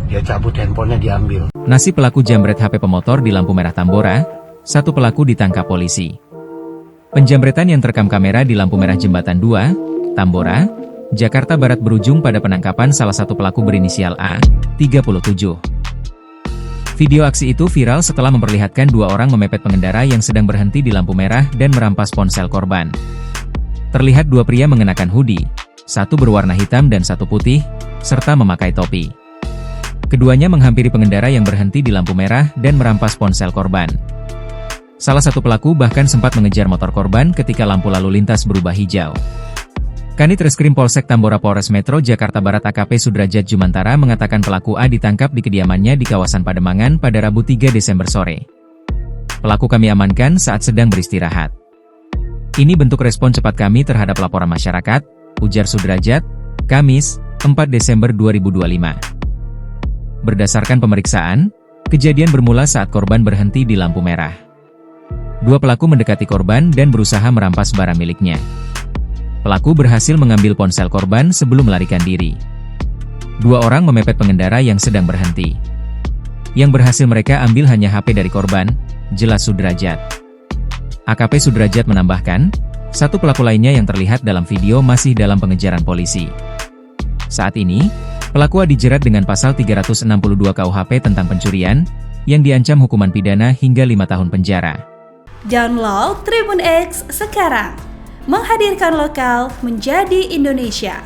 Dia cabut handphonenya, diambil. Nasib pelaku jambret HP pemotor di lampu merah Tambora, satu pelaku ditangkap polisi. Penjambretan yang terekam kamera di lampu merah Jembatan 2, Tambora, Jakarta Barat berujung pada penangkapan salah satu pelaku berinisial A, 37. Video aksi itu viral setelah memperlihatkan dua orang memepet pengendara yang sedang berhenti di lampu merah dan merampas ponsel korban. Terlihat dua pria mengenakan hoodie, satu berwarna hitam dan satu putih, serta memakai topi. Keduanya menghampiri pengendara yang berhenti di lampu merah dan merampas ponsel korban. Salah satu pelaku bahkan sempat mengejar motor korban ketika lampu lalu lintas berubah hijau. Kanit Reskrim Polsek Tambora Polres Metro Jakarta Barat AKP Sudrajat Jumantara mengatakan pelaku A ditangkap di kediamannya di kawasan Pademangan pada Rabu 3 Desember sore. Pelaku kami amankan saat sedang beristirahat. Ini bentuk respon cepat kami terhadap laporan masyarakat, ujar Sudrajat, Kamis, 4 Desember 2025. Berdasarkan pemeriksaan, kejadian bermula saat korban berhenti di lampu merah. Dua pelaku mendekati korban dan berusaha merampas barang miliknya. Pelaku berhasil mengambil ponsel korban sebelum melarikan diri. Dua orang memepet pengendara yang sedang berhenti. Yang berhasil mereka ambil hanya HP dari korban, jelas Sudrajat. AKP Sudrajat menambahkan, satu pelaku lainnya yang terlihat dalam video masih dalam pengejaran polisi. Saat ini, pelaku A dijerat dengan pasal 362 KUHP tentang pencurian, yang diancam hukuman pidana hingga 5 tahun penjara. Download Tribun X sekarang. Menghadirkan lokal menjadi Indonesia.